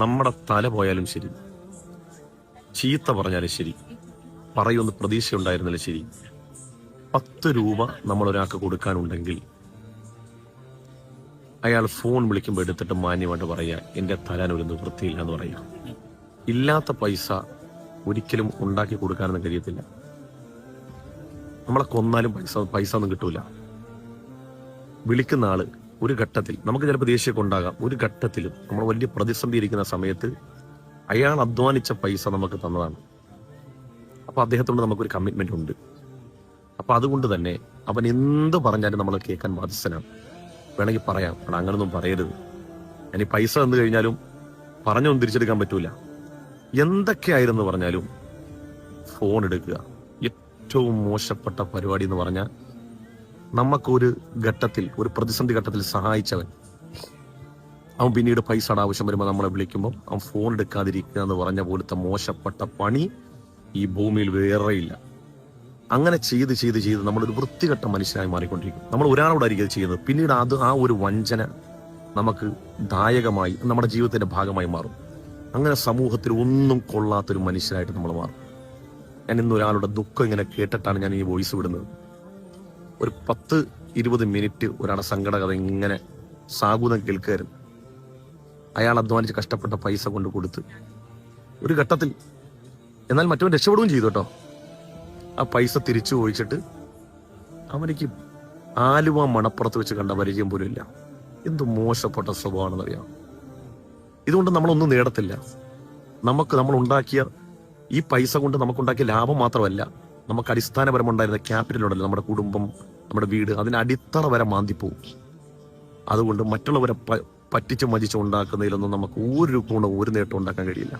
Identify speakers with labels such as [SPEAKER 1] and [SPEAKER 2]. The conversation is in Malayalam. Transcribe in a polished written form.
[SPEAKER 1] നമ്മുടെ തല പോയാലും ശരി, ചീത്ത പറഞ്ഞാലും ശരി, പറയുമെന്ന് പ്രതീക്ഷ ഉണ്ടായിരുന്നാലും ശരി, 10 രൂപ നമ്മൾ ഒരാൾക്ക് കൊടുക്കാനുണ്ടെങ്കിൽ അയാൾ ഫോൺ വിളിക്കുമ്പോൾ എടുത്തിട്ട് മാന്യമായിട്ട് പറയുക, എൻ്റെ തരാനൊരു നിവൃത്തിയില്ല എന്ന് പറയുക. ഇല്ലാത്ത പൈസ ഒരിക്കലും ഉണ്ടാക്കി കൊടുക്കാനൊന്നും കഴിയത്തില്ല. നമ്മളെ കൊന്നാലും പൈസ ഒന്നും കിട്ടൂല. വിളിക്കുന്ന ആള് ഒരു ഘട്ടത്തിൽ, നമുക്ക് ചിലപ്പോൾ ദേഷ്യമൊക്കെ ഉണ്ടാകാം, ഒരു ഘട്ടത്തിൽ നമ്മൾ വലിയ പ്രതിസന്ധി ഇരിക്കുന്ന സമയത്ത് അയാൾ അധ്വാനിച്ച പൈസ നമുക്ക് തന്നതാണ്. അപ്പൊ അദ്ദേഹത്തോട് നമുക്കൊരു കമ്മിറ്റ്മെന്റ് ഉണ്ട്. അപ്പൊ അതുകൊണ്ട് തന്നെ അവൻ എന്ത് പറഞ്ഞാലും നമ്മൾ കേൾക്കാൻ ബാധ്യസ്ഥനാണ്. വേണമെങ്കിൽ പറയാം, അങ്ങനൊന്നും പറയരുത്, ഞാൻ ഈ പൈസ തന്നു കഴിഞ്ഞാലും പറഞ്ഞൊന്നും തിരിച്ചെടുക്കാൻ പറ്റൂല, എന്തൊക്കെയായിരുന്നു പറഞ്ഞാലും ഫോൺ എടുക്കുക. ഏറ്റവും മോശപ്പെട്ട പരിപാടി എന്ന് പറഞ്ഞാൽ, നമുക്കൊരു ഘട്ടത്തിൽ, ഒരു പ്രതിസന്ധി ഘട്ടത്തിൽ സഹായിച്ചവൻ, അവൻ പിന്നീട് പൈസയുടെ ആവശ്യം വരുമ്പോൾ നമ്മളെ വിളിക്കുമ്പോൾ അവൻ ഫോൺ എടുക്കാതിരിക്കുക എന്ന് പറഞ്ഞ പോലത്തെ മോശപ്പെട്ട പണി ഈ ഭൂമിയിൽ വേറെയില്ല. അങ്ങനെ ചെയ്ത് ചെയ്ത് ചെയ്ത് നമ്മളൊരു വൃത്തികെട്ട മനുഷ്യനായി മാറിക്കൊണ്ടിരിക്കും. നമ്മൾ ഒരാളോടായിരിക്കും അത് ചെയ്യുന്നത്, പിന്നീട് ആ ഒരു വഞ്ചന നമുക്ക് ദായകമായി നമ്മുടെ ജീവിതത്തിന്റെ ഭാഗമായി മാറും. അങ്ങനെ സമൂഹത്തിൽ ഒന്നും കൊള്ളാത്തൊരു മനുഷ്യനായിട്ട് നമ്മൾ മാറും. ഞാൻ ഇന്ന് ഒരാളുടെ ദുഃഖം ഇങ്ങനെ കേട്ടിട്ടാണ് ഞാൻ ഈ വോയിസ് വിടുന്നത്. ഒരു 10-20 മിനിറ്റ് ഒരാളുടെ സങ്കട കഥ ഇങ്ങനെ സാഗൂതം കേൾക്കായിരുന്നു. അയാൾ അധ്വാനിച്ച് കഷ്ടപ്പെട്ട പൈസ കൊണ്ട് കൊടുത്ത് ഒരു ഘട്ടത്തിൽ, എന്നാൽ മറ്റവൻ രക്ഷപ്പെടുകയും ചെയ്തു കേട്ടോ. ആ പൈസ തിരിച്ചു ചോദിച്ചിട്ട് അവനിക്ക് ആലുവ മണപ്പുറത്ത് വെച്ച് കണ്ട പരിചയം പോലും ഇല്ല. എന്ത് മോശപ്പെട്ട സ്വഭാവമാണെന്നറിയാം. ഇതുകൊണ്ട് നമ്മളൊന്നും നേടത്തില്ല. നമ്മൾ ഉണ്ടാക്കിയ ഈ പൈസ കൊണ്ട് നമുക്കുണ്ടാക്കിയ ലാഭം മാത്രമല്ല, നമുക്ക് അടിസ്ഥാനപരമുണ്ടായിരുന്ന ക്യാപിറ്റൽ ഉണ്ടല്ലോ, നമ്മുടെ കുടുംബം, നമ്മുടെ വീട്, അതിന് അടിത്തറ വരെ മാന്തിപ്പോവും. അതുകൊണ്ട് മറ്റുള്ളവരെ പറ്റിച്ച് മതിച്ച് ഉണ്ടാക്കുന്നതിലൊന്നും നമുക്ക് ഒരു നേട്ടം ഉണ്ടാക്കാൻ കഴിയില്ല.